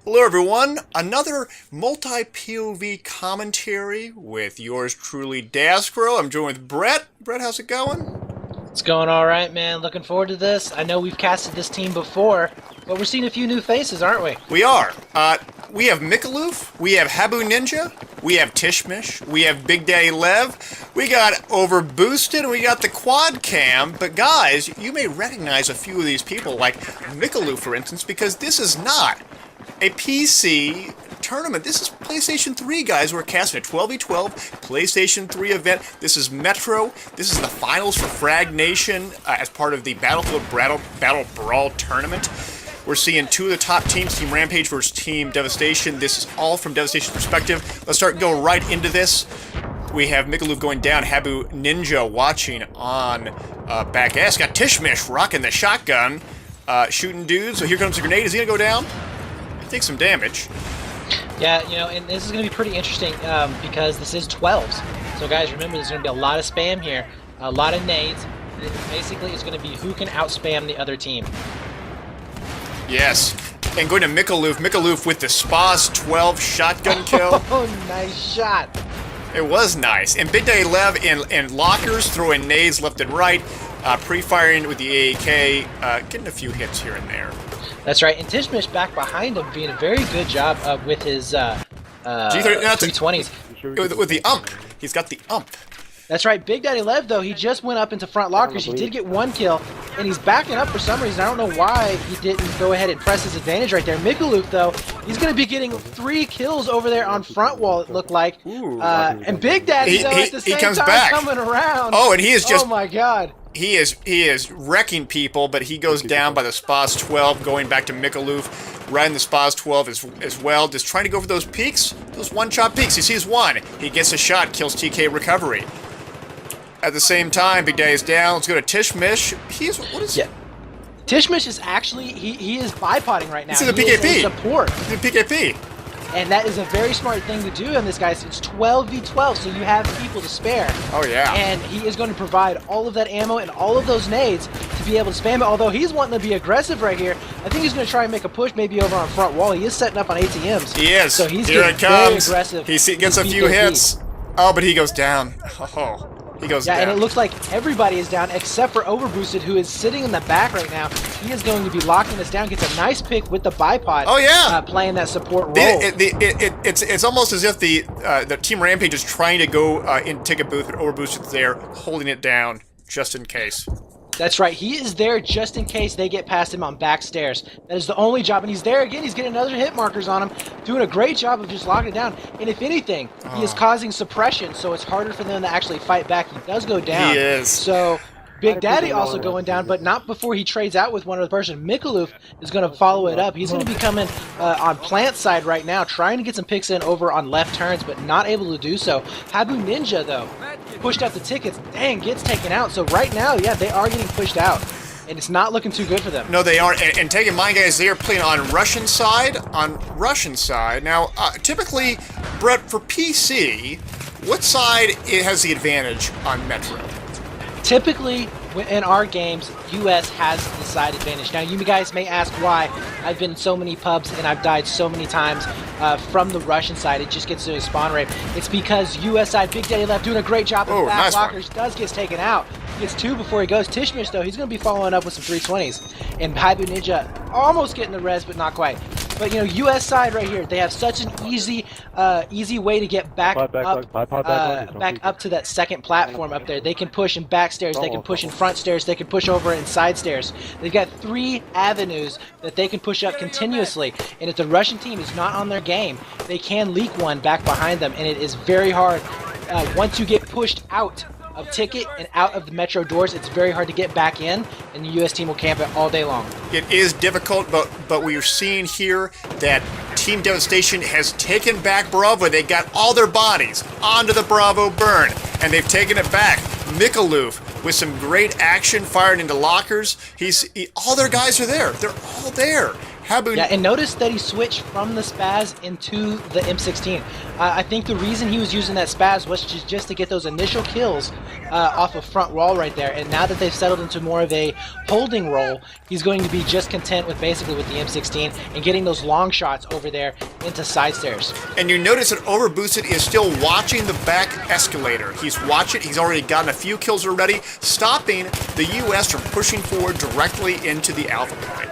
Hello everyone, another multi POV commentary with yours truly, Daskro. I'm joined with Brett. Brett, how's it going? It's going all right, man. Looking forward to this. I know we've casted this team before, but we're seeing a few new faces, aren't we? We are. We have Mikaloof, we have Habu Ninja, we have Tishmish, we have Big Daddy Lev, we got Overboosted, and we got the quadcam. But guys, you may recognize a few of these people, like Mikaloof, for instance, because this is not a PC tournament. This is PlayStation 3, guys. We're casting a 12v12 PlayStation 3 event. This is Metro. This is the finals for Frag Nation as part of the Battlefield Battle Brawl tournament. We're seeing two of the top teams, Team Rampage versus Team Devastation. This is all from Devastation's perspective. Let's start going right into this. We have Mikaloof going down, Habu Ninja watching on back S. Got Tishmish rocking the shotgun, shooting dudes. So here comes the grenade. Is he going to go down? Take some damage. Yeah, you know, and this is going to be pretty interesting because this is 12s. So guys, remember there's going to be a lot of spam here, a lot of nades. Basically, it's going to be who can outspam the other team. Yes. And going to Mikaloof. Mikaloof with the Spas 12 shotgun kill. Oh, nice shot. It was nice. And Big Daddy Lev in lockers, throwing nades left and right, pre-firing with the AAK, getting a few hits here and there. That's right. And Tishmish back behind him, being a very good job with his 320s. With the ump. He's got the ump. That's right. Big Daddy Lev, though, he just went up into front lockers. He did get one kill, and he's backing up for some reason. I don't know why he didn't go ahead and press his advantage right there. Mikaloof, though, he's going to be getting 3 kills over there on front wall, it looked like. And Big Daddy, though, at the same time coming around. Oh, and he is just... Oh, my God. He is wrecking people, but he goes down by the Spas 12, going back to Mikaloof, riding the Spas 12 as well, just trying to go for those peaks, those one-shot peaks. He sees one, he gets a shot, kills TK recovery. At the same time, Big Daddy's down. Let's go to Tishmish. What is... Yeah. Tishmish is actually, he is bipoding right now. He's in the PKP. He is a support. He's in the PKP. And that is a very smart thing to do on this, guys. It's 12v12, so you have people to spare. Oh, yeah. And he is going to provide all of that ammo and all of those nades to be able to spam it. Although he's wanting to be aggressive right here, I think he's going to try and make a push maybe over on front wall. He is setting up on ATMs. He is. So he's here getting it comes. very aggressive. He gets a few hits. Oh, but he goes down. Oh. He goes down. And it looks like everybody is down except for Overboosted, who is sitting in the back right now. He is going to be locking us down. Gets a nice pick with the bipod. Oh yeah, playing that support role. It's almost as if the Team Rampage is trying to go in ticket booth, but Overboosted's there holding it down just in case. That's right. He is there just in case they get past him on back stairs. That is the only job. And he's there again. He's getting another hit markers on him. Doing a great job of just locking it down. And if anything, he is causing suppression, so it's harder for them to actually fight back. He does go down. He is. So Big Daddy also going down, but not before he trades out with one other person. Mikaloof is going to follow it up. He's going to be coming on plant side right now, trying to get some picks in over on left turns, but not able to do so. Habu Ninja, though, pushed out the tickets. Dang, gets taken out. So right now, yeah, they are getting pushed out. And it's not looking too good for them. No, they aren't. And take in mind, guys, they are playing on Russian side. Now, typically, Brett, for PC, what side has the advantage on Metro? Typically, in our games, US has the side advantage. Now, you guys may ask why. I've been in so many pubs and I've died so many times from the Russian side. It just gets to a spawn rate. It's because US side, Big Daddy Left doing a great job of back lockers. Does get taken out. Gets 2 before he goes. Tishmish, though, he's going to be following up with some 320s. And Habu Ninja almost getting the res, but not quite. But, you know, US side right here, they have such an easy way to get back up to that second platform up there. They can push in back stairs, they can push in front stairs, they can push over in side stairs. They've got 3 avenues that they can push up continuously. And if the Russian team is not on their game, they can leak one back behind them. And it is very hard. Once you get pushed out of ticket and out of the Metro doors, it's very hard to get back in, and the US team will camp it all day long. It is difficult, but we are seeing here that Team Devastation has taken back Bravo. They got all their bodies onto the Bravo burn, and they've taken it back. Mikaloof with some great action fired into lockers. All their guys are there. They're all there. Habu... Yeah, and notice that he switched from the Spaz into the M16. I think the reason he was using that Spaz was just to get those initial kills off of front wall right there. And now that they've settled into more of a holding role, he's going to be just content with basically with the M16 and getting those long shots over there into side stairs. And you notice that Overboosted is still watching the back escalator. He's watching. He's already gotten a few kills already, stopping the U.S. from pushing forward directly into the Alpha point.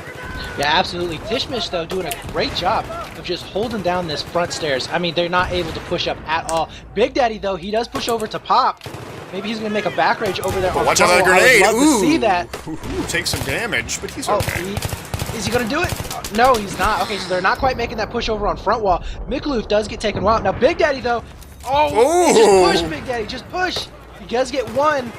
Yeah, absolutely. Tishmish, though, doing a great job of just holding down this front stairs. I mean, they're not able to push up at all. Big Daddy, though, he does push over to Pop. Maybe he's going to make a back rage over there. Watch out for that grenade. I would love to see that. Ooh, take some damage, but he's okay. Is he going to do it? No, he's not. Okay, so they're not quite making that push over on front wall. Mikaloof does get taken out. Now, Big Daddy, though. Oh, just push, Big Daddy. Just push. He does get one.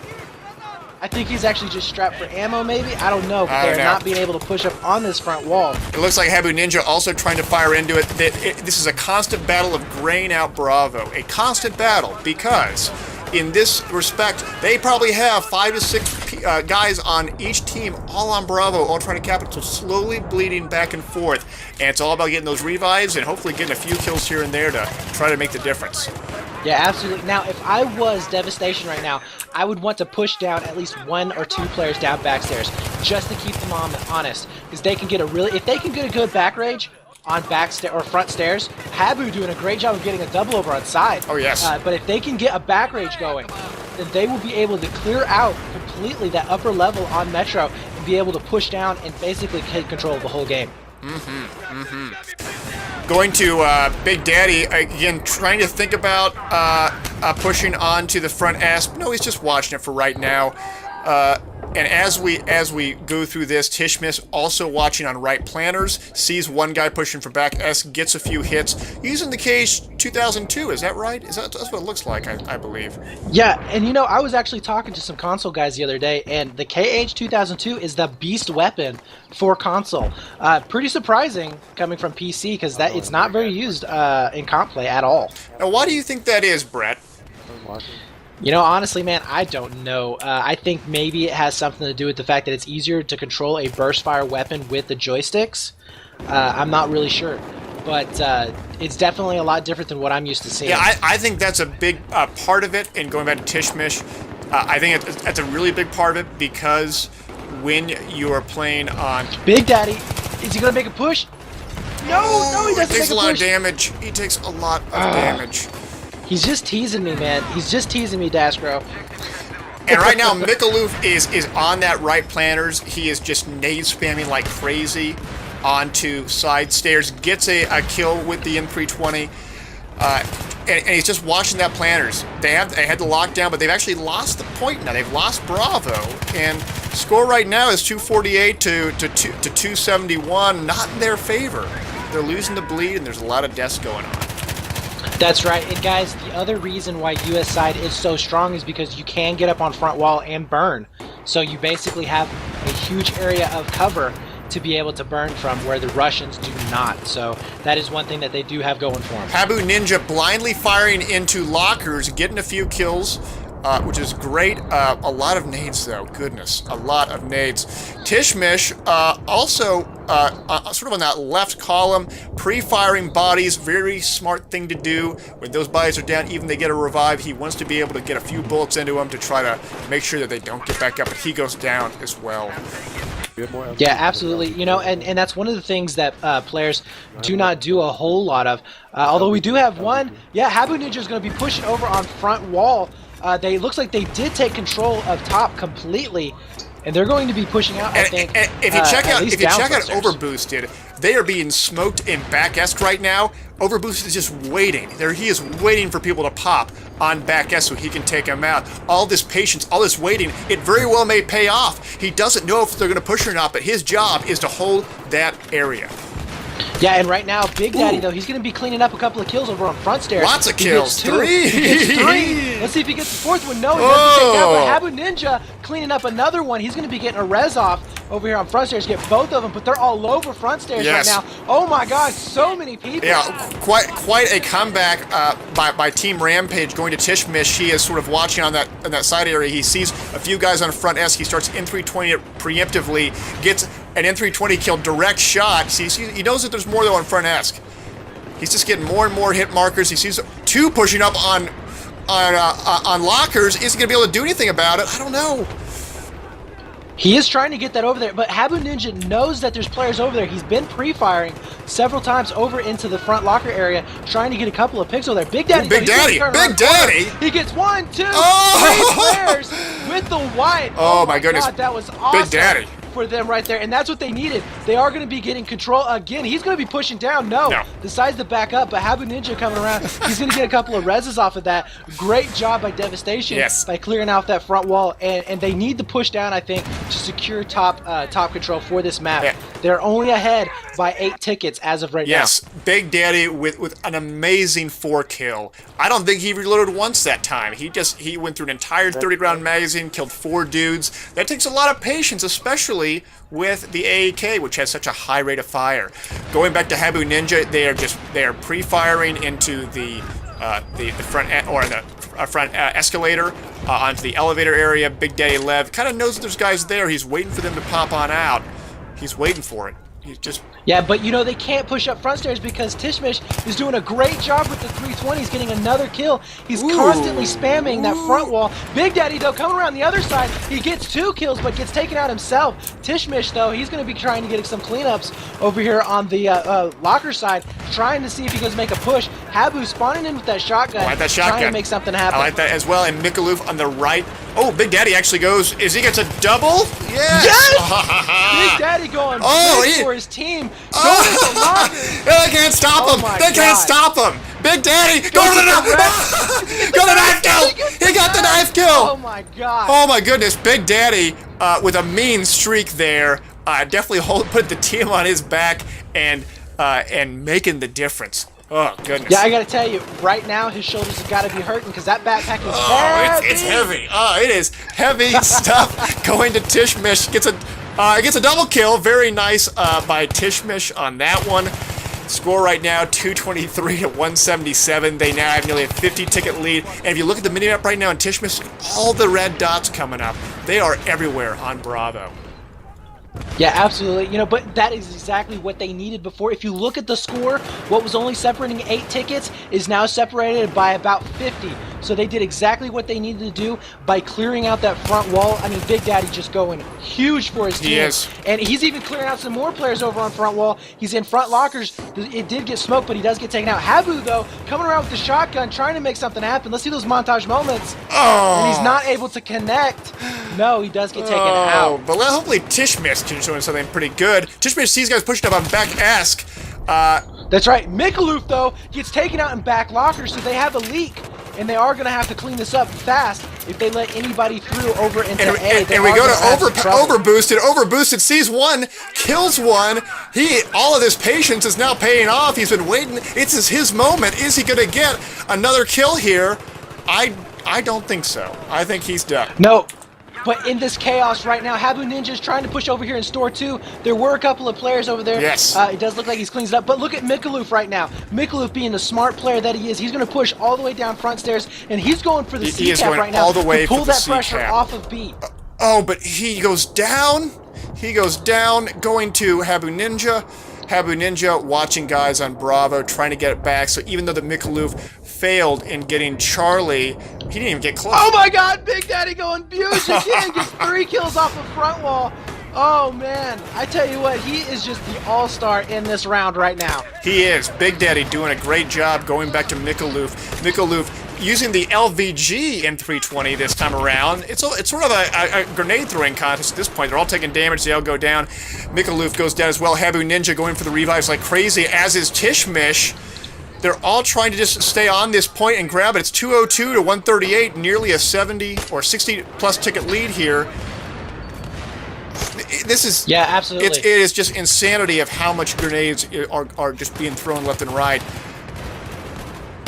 I think he's actually just strapped for ammo, maybe? I don't know, but they're not being able to push up on this front wall. It looks like Habu Ninja also trying to fire into it. This is a constant battle of graying out Bravo. A constant battle because, in this respect, they probably have 5 to 6 guys on each team, all on Bravo, all trying to cap it, so slowly bleeding back and forth. And it's all about getting those revives and hopefully getting a few kills here and there to try to make the difference. Yeah, absolutely. Now, if I was Devastation right now, I would want to push down at least 1 or 2 players down backstairs just to keep them honest, because they can get if they can get a good back rage on or front stairs. Habu doing a great job of getting a double over on side. Oh yes. But if they can get a back rage going, then they will be able to clear out completely that upper level on Metro and be able to push down and basically take control of the whole game. Going to Big Daddy, again, trying to think about pushing on to the front S. No, he's just watching it for right now. And as we go through this, Tishmish also watching on right planners, sees one guy pushing for back S, gets a few hits, using the KH-2002, is that right? That's what it looks like, I believe. Yeah, and you know, I was actually talking to some console guys the other day, and the KH-2002 is the beast weapon for console. Pretty surprising coming from PC, because it's not very used in comp play at all. Now, why do you think that is, Brett? You know, honestly, man, I don't know. I think maybe it has something to do with the fact that it's easier to control a burst fire weapon with the joysticks. I'm not really sure. But it's definitely a lot different than what I'm used to seeing. Yeah, I think that's a big part of it. And going back to Tishmish, I think that's a really big part of it, because when you are playing on... Big Daddy, is he going to make a push? No, he doesn't make a push. He takes a lot of damage. He takes a lot of damage. He's just teasing me, man. He's just teasing me, Dashbro. And right now, Mikaloof is on that right planners. He is just nade spamming like crazy onto side stairs. Gets a kill with the M320. And he's just watching that planners. They had the lockdown, but they've actually lost the point now. They've lost Bravo. And score right now is 248 to 271. Not in their favor. They're losing the bleed, and there's a lot of deaths going on. That's right, and guys, the other reason why US side is so strong is because you can get up on front wall and burn. So you basically have a huge area of cover to be able to burn from, where the Russians do not. So that is one thing that they do have going for them. Habu Ninja blindly firing into lockers, getting a few kills, which is great. A lot of nades, though. Goodness, a lot of nades. Tishmish also sort of on that left column, pre-firing bodies. Very smart thing to do. When those bodies are down, even they get a revive, he wants to be able to get a few bullets into them to try to make sure that they don't get back up, but he goes down as well. Yeah, absolutely. You know, and that's one of the things that players do not do a whole lot of. Although we do have one. Yeah, Habu Ninja is going to be pushing over on front wall. Looks like they did take control of top completely, and they're going to be pushing out. I think. And if you check out Overboosted, they are being smoked in back S right now. Overboosted is just waiting. He is waiting for people to pop on back S so he can take them out. All this patience, all this waiting, it very well may pay off. He doesn't know if they're going to push or not, but his job is to hold that area. Yeah, and right now, Big Daddy, though, he's going to be cleaning up a couple of kills over on front stairs. Lots of kills. He gets 3. Let's see if he gets the 4th one. No, he doesn't take that. But Habu Ninja cleaning up another one. He's going to be getting a res off over here on front stairs. Get both of them, but they're all over front stairs right now. Oh my God, so many people. Yeah, quite a comeback by Team Rampage going to Tishmish. He is sort of watching on that side area. He sees a few guys on front S. He starts M320 it preemptively, gets And N320 killed direct shot. See, he knows that there's more though on front Esk. He's just getting more and more hit markers. He sees two pushing up on lockers. Is he gonna be able to do anything about it? I don't know. He is trying to get that over there, but Habu Ninja knows that there's players over there. He's been pre-firing several times over into the front locker area, trying to get a couple of pixels there. Big Daddy, Big Daddy, Big Daddy! He gets 1, 2, 3 Oh! players with the white. Oh my goodness. God, that was awesome. Big Daddy. For them right there, and that's what they needed. They are going to be getting control again. He's going to be pushing down. No, decides to back up, but Habu Ninja coming around. He's going to get a couple of reses off of that. Great job by Devastation by clearing out that front wall, and they need to push down, I think, to secure top control for this map. Yeah. They're only ahead by 8 tickets as of right now. Yes, Big Daddy with an amazing 4 kill. I don't think he reloaded once that time. He went through an entire 30-round magazine, killed 4 dudes. That takes a lot of patience, especially with the AAK, which has such a high rate of fire. Going back to Habu Ninja, they are pre-firing into the front front escalator onto the elevator area. Big Daddy Lev kind of knows that there's guys there. He's waiting for them to pop on out. He's waiting for it. He's just... Yeah, but you know, they can't push up front stairs because Tishmish is doing a great job with the 320. He's getting another kill. He's constantly spamming that front wall. Big Daddy, though, coming around the other side, he gets 2 kills, but gets taken out himself. Tishmish, though, he's going to be trying to get some cleanups over here on the locker side, trying to see if he goes make a push. Habu spawning in with that shotgun, I like that shotgun. trying to make something happen. I like that as well. And Mikaloof on the right. Oh, Big Daddy actually goes. Is he gets a double? Yes! Yes! Big Daddy going big for his team. Going to the locker. They can't stop him. They can't stop him. Big Daddy, go to the knife. Go to the knife kill. He got the knife kill. Oh my god. Oh my goodness, Big Daddy with a mean streak there. Definitely put the team on his back and making the difference. Oh goodness. Yeah, I gotta tell you, right now his shoulders have got to be hurting because that backpack is heavy. It's heavy. Oh, it is heavy stuff. Going to Tishmish gets a double kill. Very nice by Tishmish on that one. Score right now 223 to 177. They now have nearly a 50 ticket lead. And if you look at the minimap right now in Tishmish, all the red dots coming up. They are everywhere on Bravo. Yeah, absolutely. You know, but that is exactly what they needed before. If you look at the score, what was only separating 8 tickets is now separated by about 50. So they did exactly what they needed to do by clearing out that front wall. I mean, Big Daddy just going huge for his team. He is. And he's even clearing out some more players over on front wall. He's in front lockers. It did get smoked, but he does get taken out. Habu, though, coming around with the shotgun, trying to make something happen. Let's see those montage moments. Oh. And he's not able to connect. No, he does get taken out. But hopefully Tishmish can show something pretty good. Tishmish sees guys pushing up on back Esk. That's right. Mikaloof, though, gets taken out in back lockers, so they have a leak. And they are going to have to clean this up fast if they let anybody through over into A. And we go to overboosted. Overboosted sees one, kills one. All of his patience is now paying off. He's been waiting. It's his moment. Is he going to get another kill here? I don't think so. I think he's done. No. But in this chaos right now, Habu Ninja is trying to push over here in store 2. There were a couple of players over there. Yes. It does look like he's cleans it up. But look at Mikaloof right now. Mikaloof being the smart player that he is, he's going to push all the way down front stairs, and he's going for the C-cap right now all the way to pull for the that pressure C-cap. off of B. Oh, but he goes down. He goes down, going to Habu Ninja. Habu Ninja watching guys on Bravo, trying to get it back. So even though the Mikaloof failed in getting Charlie, he didn't even get close. Oh my god, Big Daddy going Buge again, gets 3 kills off the front wall. Oh man, I tell you what, he is just the all-star in this round right now. He is. Big Daddy doing a great job going back to Mikaloof. Mikaloof using the LVG in 320 this time around. It's sort of a grenade throwing contest at this point. They're all taking damage. They all go down. Mikaloof goes down as well. Habu Ninja going for the revives like crazy, as is Tishmish. They're all trying to just stay on this point and grab it. It's 202 to 138, nearly a 70 or 60 plus ticket lead here. This is absolutely. It is just insanity of how much grenades are just being thrown left and right.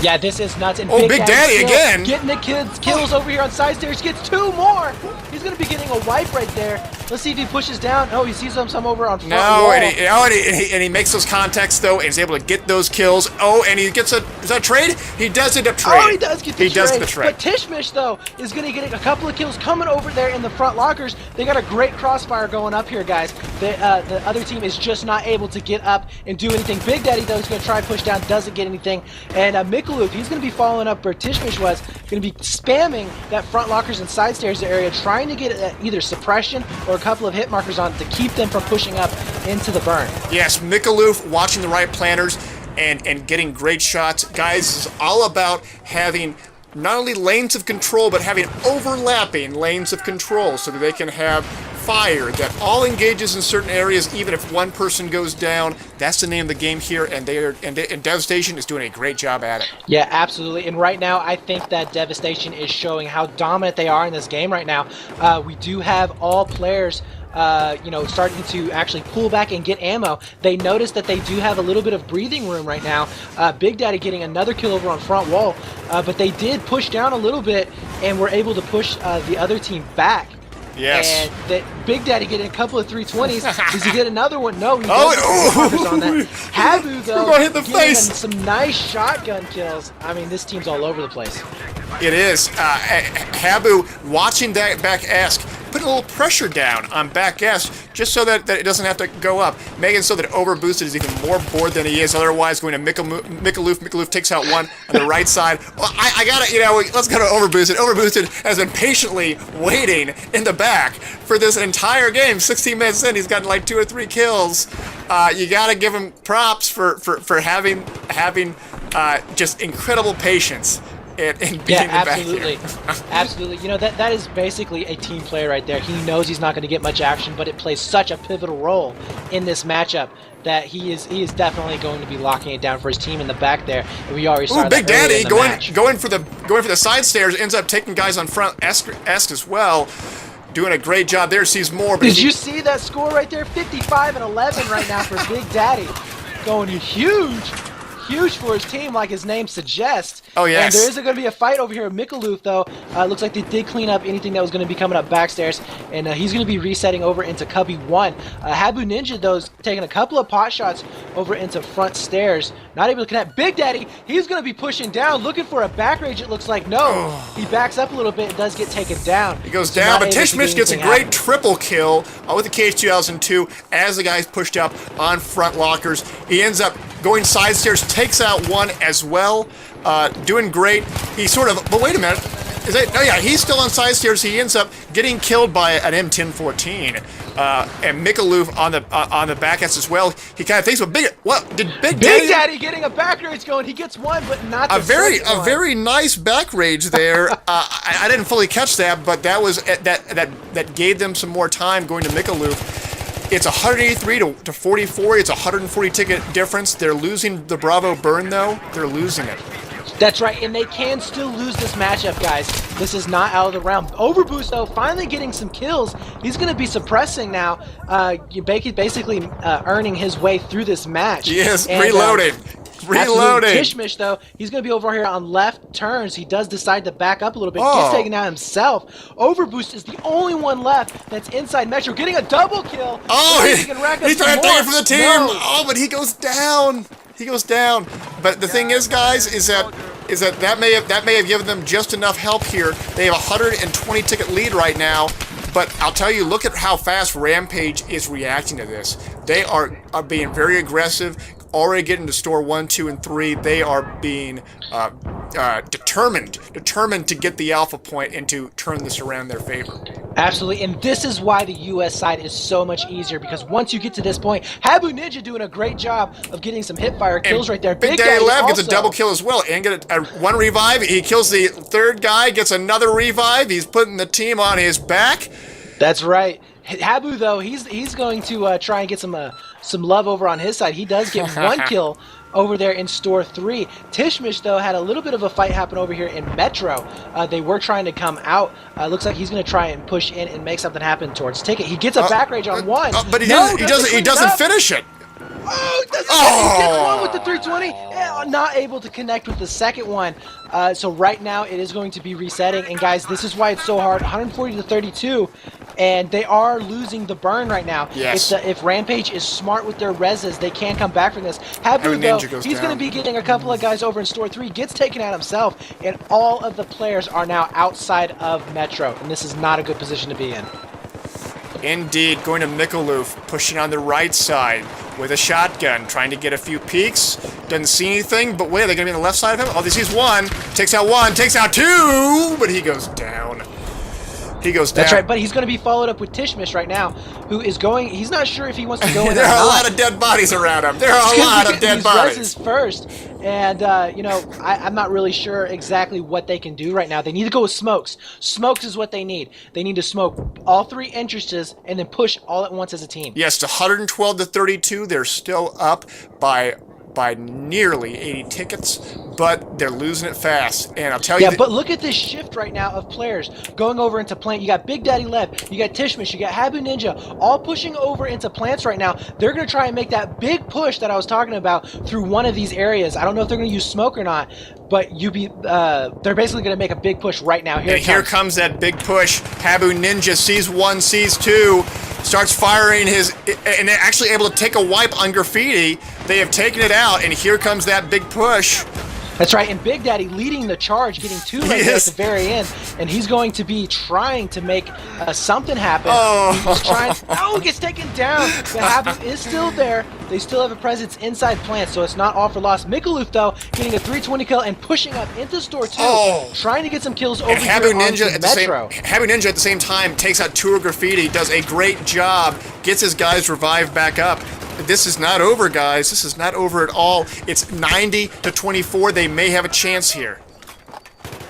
Yeah, this is nuts. And Big Daddy again. Getting the kills over here on side stairs. Gets 2 more. He's going to be getting a wipe right there. Let's see if he pushes down. Oh, he sees some over on front No, wall. and he makes those contacts, though, and is able to get those kills. Oh, and he gets is that a trade? He does end up trading. Oh, he does get the trade. He does get the trade. But Tishmish, though, is going to get a couple of kills coming over there in the front lockers. They got a great crossfire going up here, guys. The other team is just not able to get up and do anything. Big Daddy, though, is going to try and push down, doesn't get anything. And Mikaloof, he's going to be following up where Tishmish was, going to be spamming that front lockers and side stairs area, trying to get either suppression or a couple of hit markers on to keep them from pushing up into the burn. Yes, Mikaloof watching the right planners and getting great shots. Guys, this is all about having not only lanes of control, but having overlapping lanes of control so that they can have fire that all engages in certain areas, even if one person goes down. That's the name of the game here, and Devastation is doing a great job at it. Yeah, absolutely. And right now, I think that Devastation is showing how dominant they are in this game right now. We do have all players starting to actually pull back and get ammo. They notice that they do have a little bit of breathing room right now. Big Daddy getting another kill over on front wall, but they did push down a little bit and were able to push the other team back. Yes. And that Big Daddy getting a couple of 320s. Does he get another one? No, he doesn't. On that. Habu, though, hit the face. Some nice shotgun kills. I mean, this team's all over the place. It is. Habu watching that back ask, put a little pressure down on back S just so that it doesn't have to go up. Making so that Overboosted is even more bored than he is otherwise. Going to Mikaloof. Mikaloof takes out one on the right side. Well, I got to, let's go to Overboosted. Overboosted has been patiently waiting in the back for this entire game. 16 minutes in, he's gotten like 2 or 3 kills. You got to give him props for having just incredible patience. And being absolutely. Absolutely. You know, that is basically a team player right there. He knows he's not going to get much action, but it plays such a pivotal role in this matchup that he is definitely going to be locking it down for his team in the back there. And we already saw Big Daddy going for the side stairs, ends up taking guys on front Est as well. Doing a great job there, sees more. But Did you see that score right there? 55-11 right now for Big Daddy. Going huge for his team, like his name suggests. Oh, yes. And there is going to be a fight over here at Mikaloof, though. Looks like they did clean up anything that was going to be coming up backstairs, and he's going to be resetting over into Cubby 1. Habu Ninja, though, is taking a couple of pot shots over into front stairs. Not able to connect. Big Daddy, he's going to be pushing down, looking for a back rage, it looks like. No, he backs up a little bit and does get taken down. He goes down, but Tishmish gets a great triple kill with the KH-2002 as the guys pushed up on front lockers. He ends up going side stairs, takes out one as well. Doing great. He sort of, but wait a minute. He's still on side stairs. He ends up getting killed by an M1014. And Mikaloof on the back as well. He kind of thinks, Big Daddy getting a back rage going. He gets one, but not the a very nice back rage there. I didn't fully catch that, but that was that gave them some more time going to Mikaloof. It's 183 to 44. It's a 140 ticket difference. They're losing the Bravo burn, though. They're losing it. That's right, and they can still lose this matchup, guys. This is not out of the realm. Overboost, though, finally getting some kills. He's going to be suppressing now, basically earning his way through this match. Yes, reloading. Reloading. Tishmish, though, he's going to be over here on left turns. He does decide to back up a little bit. Gets taken out himself. Overboost is the only one left that's inside Metro, getting a double kill. He's trying to take it for the team. No. Oh, but he goes down. He goes down. But the thing is, guys, is that may have given them just enough help here. They have a 120 ticket lead right now. But I'll tell you, look at how fast Rampage is reacting to this. They are being very aggressive. Already getting to store 1, 2, and 3. They are being determined to get the alpha point and to turn this around in their favor. Absolutely, and this is why the U.S. side is so much easier, because once you get to this point, Habu Ninja doing a great job of getting some hipfire kills right there. Big Daddy Lev gets a double kill as well, and get one revive. He kills the third guy, gets another revive. He's putting the team on his back. That's right. Habu, though, he's going to try and get some love over on his side. He does get one kill over there in store 3. Tishmish, though, had a little bit of a fight happen over here in Metro. They were trying to come out. Looks like he's going to try and push in and make something happen towards Ticket. He gets a back rage on one. But he doesn't finish it. Oh, he gets one with the 320, not able to connect with the second one. So right now it is going to be resetting, and guys, this is why it's so hard. 140 to 32, and they are losing the burn right now. Yes. If Rampage is smart with their reses, they can't come back from this. Habu, though, he's going to be getting a couple of guys over in Store 3, gets taken out himself, and all of the players are now outside of Metro, and this is not a good position to be in. Indeed, going to Mikaloof, pushing on the right side with a shotgun, trying to get a few peeks. Doesn't see anything, but wait, are they going to be on the left side of him? Oh, he sees one, takes out two, but he goes down. He goes down. That's right, but he's going to be followed up with Tishmish right now, who is going, he's not sure if he wants to go in. There are a lot of dead bodies around him. There are a lot of dead bodies. First, and, you know, I'm not really sure exactly what they can do right now. They need to go with smokes. Smokes is what they need. They need to smoke all three entrances and then push all at once as a team. Yes, to 112 to 32. They're still up by nearly 80 tickets, but they're losing it fast. And I'll tell you... Yeah, but look at this shift right now of players going over into plant. You got Big Daddy Lev, you got Tishmish, you got Habu Ninja, all pushing over into plants right now. They're going to try and make that big push that I was talking about through one of these areas. I don't know if they're going to use smoke or not, but they're basically going to make a big push right now. Here comes that big push. Habu Ninja sees one, sees two, starts firing his... And they're actually able to take a wipe on Graffiti. They have taken it out, and here comes that big push. That's right, and Big Daddy leading the charge, getting two right there at the very end, and he's going to be trying to make something happen. He gets taken down. The Habu is still there. They still have a presence inside plant, so it's not all for loss. Mikaloof, though, getting a 320 kill and pushing up into store 2, trying to get some kills over Habu here Ninja onto Metro. Habu Ninja at the same time takes out Tour Graffiti, does a great job, gets his guys revived back up. This is not over, guys. This is not over at all. It's 90 to 24. They may have a chance here.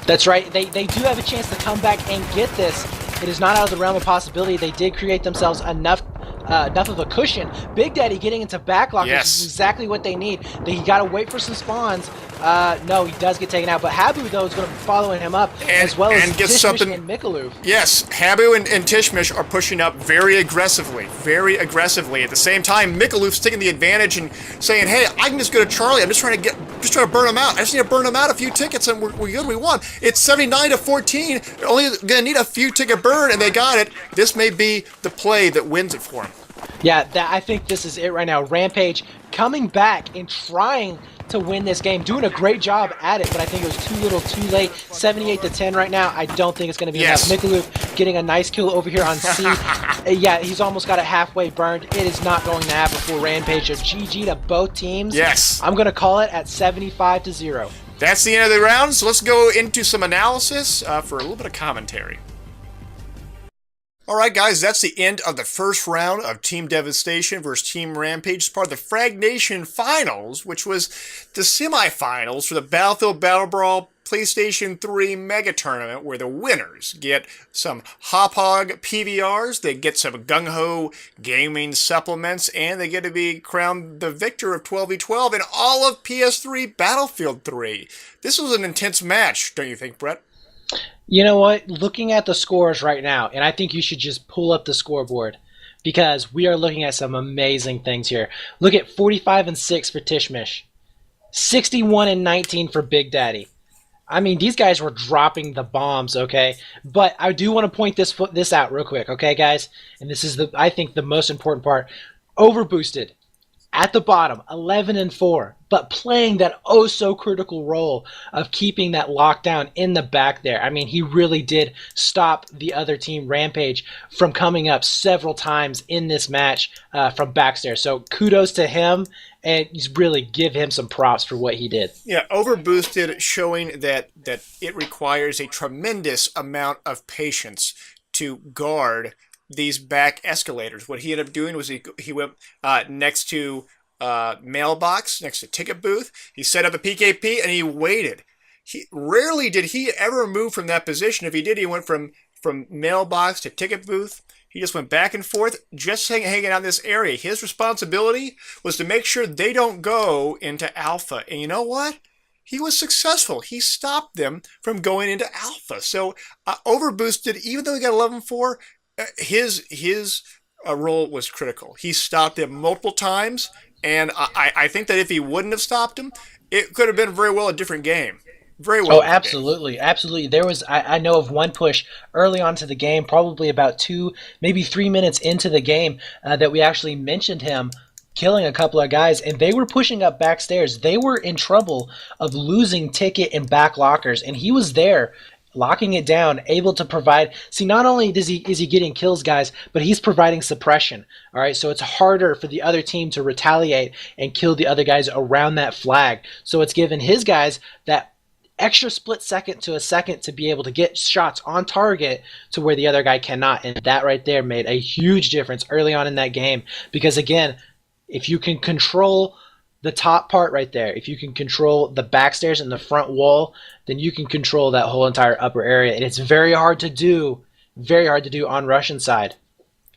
That's right. They do have a chance to come back and get this. It is not out of the realm of possibility. They did create themselves enough of a cushion. Big Daddy getting into backlock. Yes. This is exactly what they need. You got to wait for some spawns. No, he does get taken out, but Habu, though, is going to be following him up, as well as Tishmish and Mikaloof. Yes, Habu and Tishmish are pushing up very aggressively. At the same time, Mikaloof's taking the advantage and saying, hey, I can just go to Charlie. I'm just trying to burn him out. I just need to burn him out a few tickets, and we're good. We won. It's 79 to 14. They're only going to need a few ticket burn, and they got it. This may be the play that wins it for them. Yeah, I think this is it right now. Rampage coming back and trying to win this game, doing a great job at it, but I think it was too little, too late. 78 to 10 right now. I don't think it's going to be enough. Mikaloof getting a nice kill over here on C. Yeah, he's almost got it halfway burned. It is not going to happen for Rampage. So GG to both teams. Yes. I'm going to call it at 75 to 0. That's the end of the round, so let's go into some analysis for a little bit of commentary. Alright guys, that's the end of the first round of Team Devastation versus Team Rampage. It's part of the Frag Nation Finals, which was the semifinals for the Battlefield Battle Brawl PlayStation 3 Mega Tournament, where the winners get some Hop Hog PVRs, they get some Gung Ho gaming supplements, and they get to be crowned the victor of 12v12 in all of PS3 Battlefield 3. This was an intense match, don't you think, Brett? You know what? Looking at the scores right now, and I think you should just pull up the scoreboard, because we are looking at some amazing things here. Look at 45-6 for Tishmish, 61-19 for Big Daddy. I mean, these guys were dropping the bombs, okay? But I do want to point this out real quick, okay, guys? And this is, I think, the most important part. Overboosted. At the bottom, 11-4, but playing that oh-so-critical role of keeping that lockdown in the back there. I mean, he really did stop the other team, Rampage, from coming up several times in this match from backstairs. So kudos to him, and really give him some props for what he did. Yeah, Overboosted, showing that it requires a tremendous amount of patience to guard these back escalators. What he ended up doing was he went next to mailbox, next to ticket booth. He set up a PKP and he waited. Rarely did he ever move from that position. If he did, he went from mailbox to ticket booth. He just went back and forth, just hanging out in this area. His responsibility was to make sure they don't go into alpha. And you know what? He was successful. He stopped them from going into alpha. So Overboosted, even though he got 11-4, his role was critical. He stopped them multiple times, And I think that if he wouldn't have stopped him, it could have been very well a different game. Very well Oh, a different game. absolutely, absolutely. There was I know of one push early on to the game, probably about 2, maybe 3 minutes into the game, that we actually mentioned him killing a couple of guys, and they were pushing up backstairs. They were in trouble of losing ticket and back lockers, and he was there locking it down, able to provide. See, not only is he getting kills, guys, but he's providing suppression. All right, so it's harder for the other team to retaliate and kill the other guys around that flag. So it's given his guys that extra split second to a second to be able to get shots on target to where the other guy cannot. And that right there made a huge difference early on in that game, because again, if you can control the top part right there, if you can control the backstairs and the front wall, then you can control that whole entire upper area. And it's very hard to do on Russian side.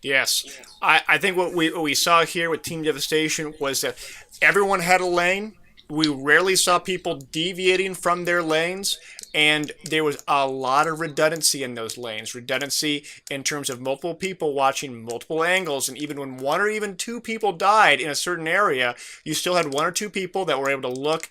Yes. I think what we saw here with Team Devastation was that everyone had a lane. We rarely saw people deviating from their lanes, and there was a lot of redundancy in those lanes. Redundancy in terms of multiple people watching multiple angles, and even when one or even two people died in a certain area, you still had one or two people that were able to look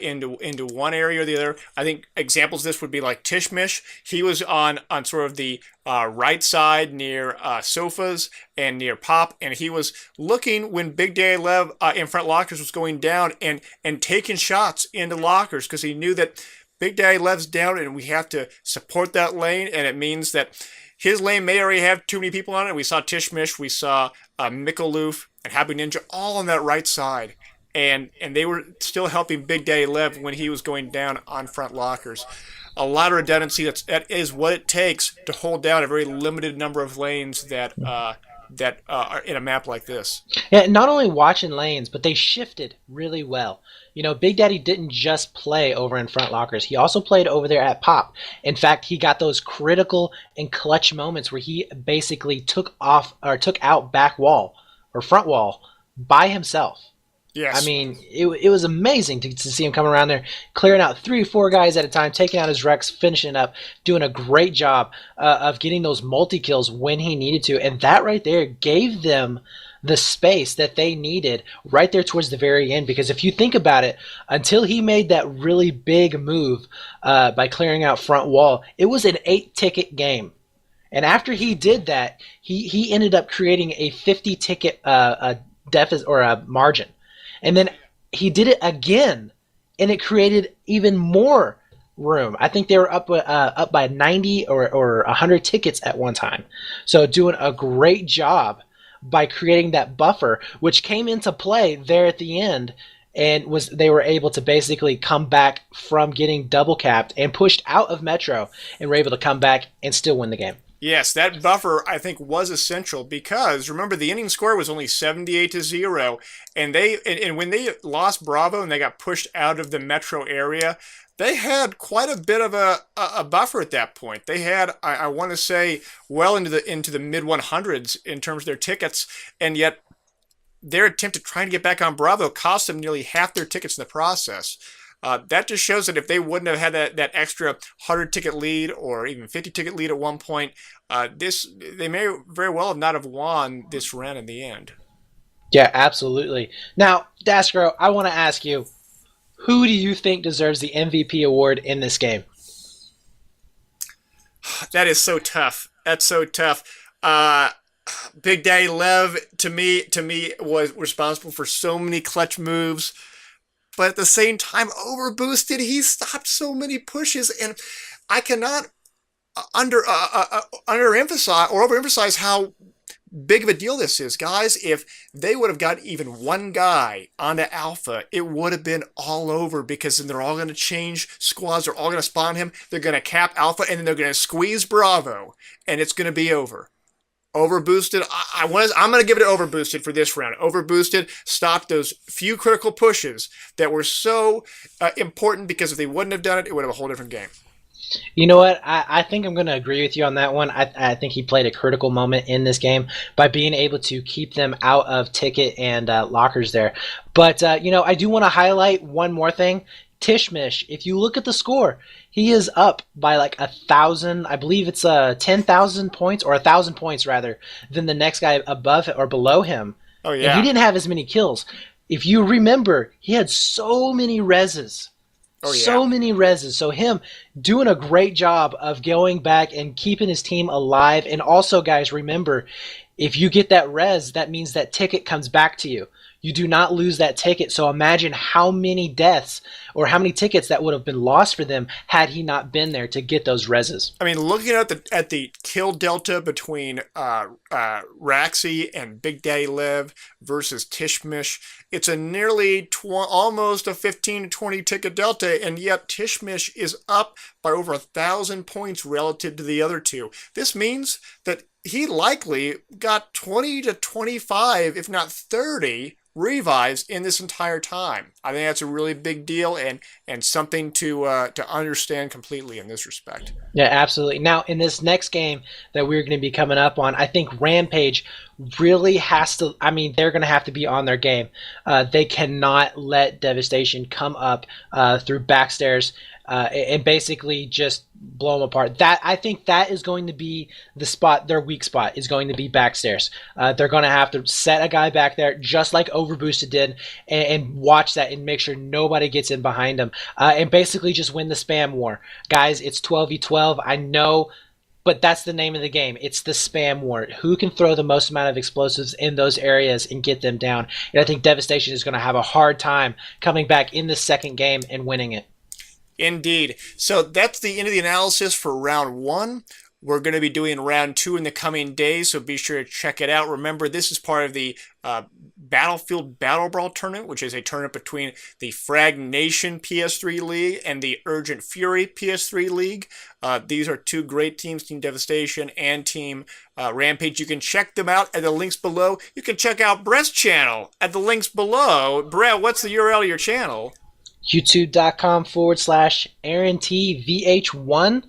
into one area or the other. I think examples of this would be like Tishmish. He was on sort of the right side near sofas and near Pop, and he was looking when Big Day Lev in front lockers was going down and taking shots into lockers, because he knew that Big Daddy Lev's down and we have to support that lane, and it means that his lane may already have too many people on it. We saw Tishmish, we saw Mikaloof, and Habu Ninja all on that right side. And they were still helping Big Daddy Lev when he was going down on front lockers. A lot of redundancy. That is what it takes to hold down a very limited number of lanes that are in a map like this. Yeah, not only watching lanes, but they shifted really well. You know, Big Daddy didn't just play over in front lockers. He also played over there at Pop. In fact, he got those critical and clutch moments where he basically took out back wall or front wall by himself. Yes. I mean, it was amazing to see him come around there, clearing out 3 or 4 guys at a time, taking out his Rex, finishing up, doing a great job of getting those multi-kills when he needed to. And that right there gave them the space that they needed right there towards the very end. Because if you think about it, until he made that really big move by clearing out front wall, it was an 8-ticket game. And after he did that, he ended up creating a 50-ticket deficit or a margin. And then he did it again, and it created even more room. I think they were up by 90 or 100 tickets at one time. So doing a great job by creating that buffer, which came into play there at the end, and they were able to basically come back from getting double capped and pushed out of Metro, and were able to come back and still win the game. Yes, that buffer, I think, was essential, because remember the inning score was only 78-0, and when they lost Bravo and they got pushed out of the metro area, they had quite a bit of a buffer at that point. They had, I want to say, well into the mid 100s in terms of their tickets, and yet their attempt at trying to get back on Bravo cost them nearly half their tickets in the process. That just shows that if they wouldn't have had that extra 100-ticket lead or even 50-ticket lead at one point, they may very well have not have won this run in the end. Yeah, absolutely. Now, Daskro, I want to ask you, who do you think deserves the MVP award in this game? That is so tough. That's so tough. Big Daddy Lev, to me, was responsible for so many clutch moves. But at the same time, overboosted, he stopped so many pushes, and I cannot underemphasize or overemphasize how big of a deal this is, guys. If they would have got even one guy onto Alpha, it would have been all over, because then they're all going to change squads, they're all going to spawn him, they're going to cap Alpha, and then they're going to squeeze Bravo, and it's going to be over. Overboosted, I'm going to give it to Overboosted for this round. Overboosted stopped those few critical pushes that were so important, because if they wouldn't have done it, it would have been a whole different game. You know what? I think I'm going to agree with you on that one. I think he played a critical moment in this game by being able to keep them out of ticket and lockers there. But, I do want to highlight one more thing. Tishmish, if you look at the score, he is up by like 1,000. I believe it's 10,000 points, or 1,000 points rather, than the next guy above or below him. Oh yeah. And he didn't have as many kills. if you remember, he had so many reses. Oh, yeah. So many reses. So him doing a great job of going back and keeping his team alive. And also, guys, remember, if you get that res, that means that ticket comes back to you. You do not lose that ticket. So imagine how many deaths or how many tickets that would have been lost for them had he not been there to get those reses. I mean, looking at the kill delta between Raxi and Big Daddy Lev versus Tishmish, it's a nearly almost a 15 to 20 ticket delta, and yet Tishmish is up by over 1,000 points relative to the other two. This means that he likely got 20 to 25, if not 30, revives in this entire time. I think that's a really big deal and something to understand completely in this respect. Yeah, absolutely. Now, in this next game that we're going to be coming up on, I think Rampage really has to, I mean, they're going to have to be on their game. They cannot let Devastation come up through backstairs and basically just blow them apart. That, I think that is going to be the spot, their weak spot is going to be backstairs. They're going to have to set a guy back there just like Overboosted did and watch that and make sure nobody gets in behind them and basically just win the spam war. Guys, it's 12v12, I know, but that's the name of the game. It's the spam war. Who can throw the most amount of explosives in those areas and get them down? And I think Devastation is going to have a hard time coming back in the second game and winning it. Indeed. So that's the end of the analysis for round 1. We're going to be doing round 2 in the coming days, so be sure to check it out. Remember, this is part of the Battlefield Battle Brawl tournament, which is a tournament between the Frag Nation PS3 League and the Urgent Fury PS3 League. These are two great teams, Team Devastation and Team Rampage. You can check them out at the links below. You can check out Brett's channel at the links below. Brett, what's the URL of your channel? youtube.com/AaronTVH1.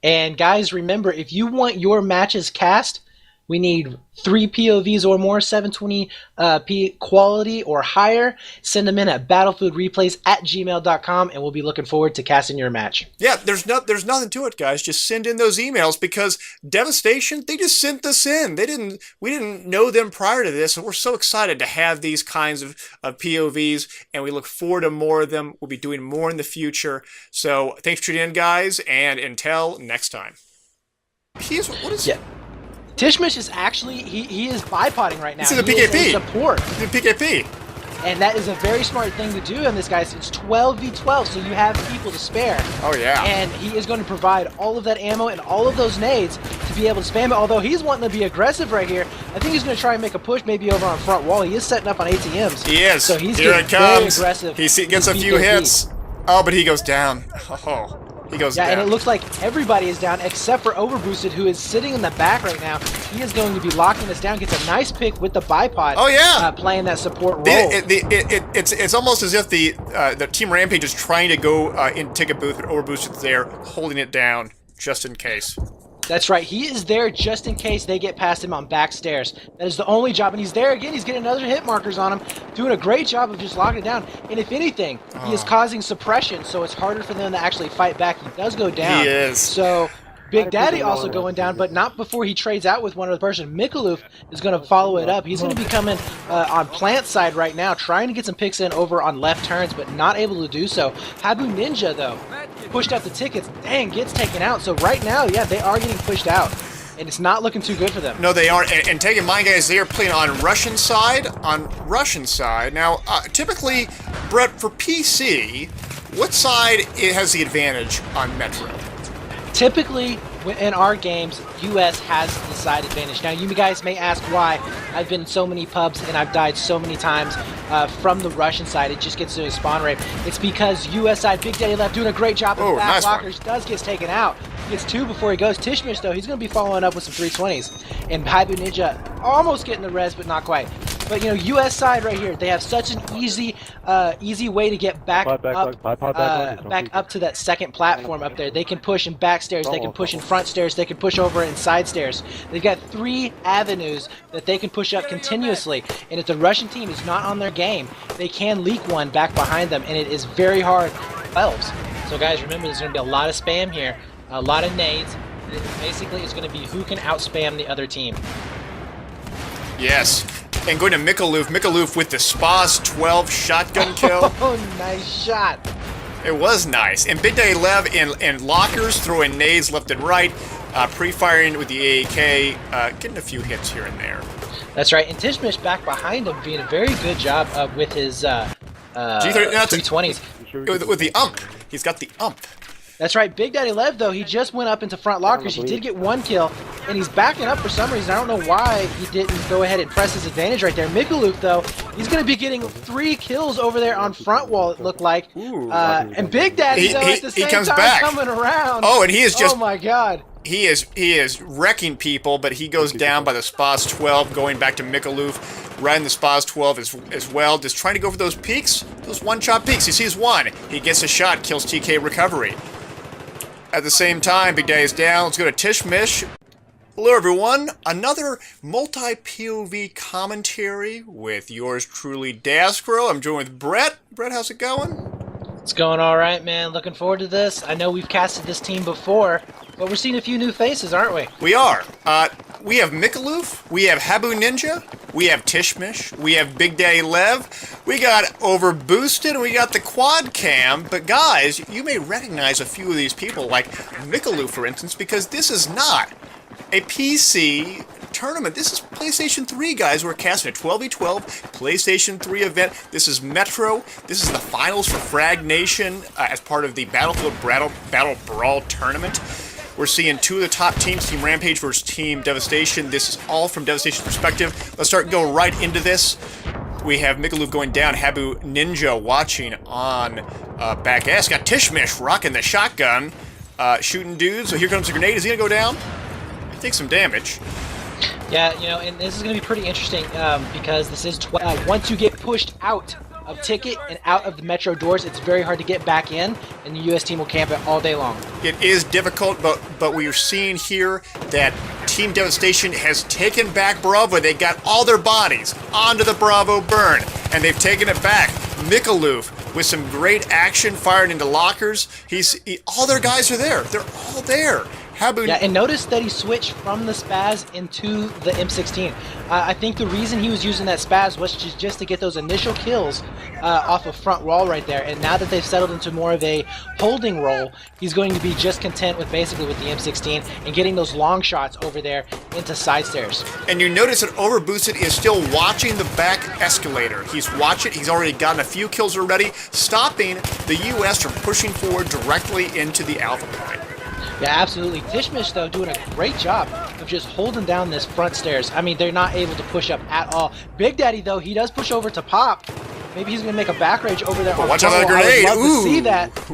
And guys, remember, if you want your matches cast, we need 3 POVs or more, 720p quality or higher. Send them in at battlefieldreplays@gmail.com, and we'll be looking forward to casting your match. Yeah, there's nothing to it, guys. Just send in those emails because Devastation, they just sent this in. We didn't know them prior to this, and we're so excited to have these kinds of POVs, and we look forward to more of them. We'll be doing more in the future. So thanks for tuning in, guys, and until next time. What is yeah. Tishmish is actually, he is bipoding right now. He's in the PKP. Support. He's in PKP. And that is a very smart thing to do on this, guys. It's 12v12, so you have people to spare. Oh, yeah. And he is going to provide all of that ammo and all of those nades to be able to spam it. Although he's wanting to be aggressive right here, I think he's going to try and make a push maybe over on front wall. He is setting up on ATMs. He is. So he's Here getting it comes. very aggressive. He gets a few hits. Oh, but he goes down. Oh. He goes down. And it looks like everybody is down except for Overboosted, who is sitting in the back right now. He is going to be locking us down. Gets a nice pick with the bipod. Oh yeah, playing that support role. It's almost as if the Team Rampage is trying to go in ticket booth, but Overboosted's there holding it down just in case. That's right. He is there just in case they get past him on back stairs. That is the only job. And he's there again. He's getting another hit markers on him. Doing a great job of just locking it down. And if anything, he is causing suppression, so it's harder for them to actually fight back. He does go down. He is. So Big Daddy also going down, but not before he trades out with one other person. Mikaloof is going to follow it up. He's going to be coming on plant side right now, trying to get some picks in over on left turns, but not able to do so. Habu Ninja, though, pushed out the tickets. Dang, gets taken out. So right now, yeah, they are getting pushed out. And it's not looking too good for them. No, they aren't. And take in mind, guys, they are playing on Russian side. Now, typically, Brett, for PC, what side has the advantage on Metro? Typically, in our games, US has the side advantage. Now, you guys may ask why. I've been in so many pubs and I've died so many times from the Russian side. It just gets to a spawn rate. It's because US side, Big Daddy Left doing a great job of back blockers. Does get taken out. Gets 2 before he goes. Tishmish, though, he's going to be following up with some 320s. And Habu Ninja almost getting the res, but not quite. But, you know, US side right here, they have such an easy way to get back up to that second platform up there. They can push in back stairs, they can push in front stairs, they can push over in side stairs. They've got 3 avenues that they can push up continuously. And if the Russian team is not on their game, they can leak one back behind them, and it is very hard for elves. So, guys, remember, there's going to be a lot of spam here, a lot of nades. Basically, it's going to be who can outspam the other team. Yes. And going to Mikaloof. Mikaloof with the Spas 12 shotgun kill. Oh, nice shot. It was nice. And Big Daddy Lev in lockers, throwing nades left and right, pre-firing with the AAK, getting a few hits here and there. That's right. And Tishmish back behind him, doing a very good job with his 320s. With the ump. He's got the ump. That's right. Big Daddy Lev, though, he just went up into front lockers. He did get 1 kill, and he's backing up for some reason. I don't know why he didn't go ahead and press his advantage right there. Mikaloof, though, he's going to be getting 3 kills over there on front wall, it looked like. And Big Daddy, though, at the same time coming around. Oh, and he is just... Oh, my God. He is wrecking people, but he goes down by the Spas 12, going back to Mikaloof. Riding the Spas 12 as well, just trying to go for those peaks, those one-shot peaks. He sees one. He gets a shot, kills TK Recovery. At the same time, Big Daddy's down. Let's go to Tishmish. Hello, everyone. Another multi-POV commentary with yours truly, Daskro. I'm joined with Brett. Brett, how's it going? It's going all right, man. Looking forward to this. I know we've casted this team before, but we're seeing a few new faces, aren't we? We are. We have Mikaloof, we have Habu Ninja, we have Tishmish, we have Big Daddy Lev, we got Overboosted, and we got the quadcam. But guys, you may recognize a few of these people, like Mikaloof, for instance, because this is not a PC tournament. This is PlayStation 3, guys. We're casting a 12v12 PlayStation 3 event. This is Metro. This is the finals for Frag Nation as part of the Battlefield Battle Brawl tournament. We're seeing 2 of the top teams, Team Rampage versus Team Devastation. This is all from Devastation's perspective. Let's go right into this. We have Mikaloof going down, Habu Ninja watching on back S. Got Tishmish rocking the shotgun, shooting dudes. So here comes the grenade. Is he going to go down? He takes some damage. Yeah, you know, and this is going to be pretty interesting because this is once you get pushed out of Ticket and out of the Metro doors, it's very hard to get back in, and the U.S. team will camp it all day long. It is difficult, but we are seeing here that Team Devastation has taken back Bravo. They got all their bodies onto the Bravo burn, and they've taken it back. Mikaloof with some great action, firing into lockers. All their guys are there. They're all there. Yeah, and notice that he switched from the Spaz into the M16. I think the reason he was using that Spaz was just to get those initial kills off of front wall right there. And now that they've settled into more of a holding role, he's going to be just content with basically with the M16 and getting those long shots over there into side stairs. And you notice that Overboosted is still watching the back escalator. He's watching. He's already gotten a few kills already, stopping the U.S. from pushing forward directly into the Alpha point. Yeah, absolutely. Tishmish, though, doing a great job of just holding down this front stairs. I mean, they're not able to push up at all. Big Daddy, though, he does push over to Pop. Maybe he's going to make a back rage over there. Watch out for the grenade. I would love to see that.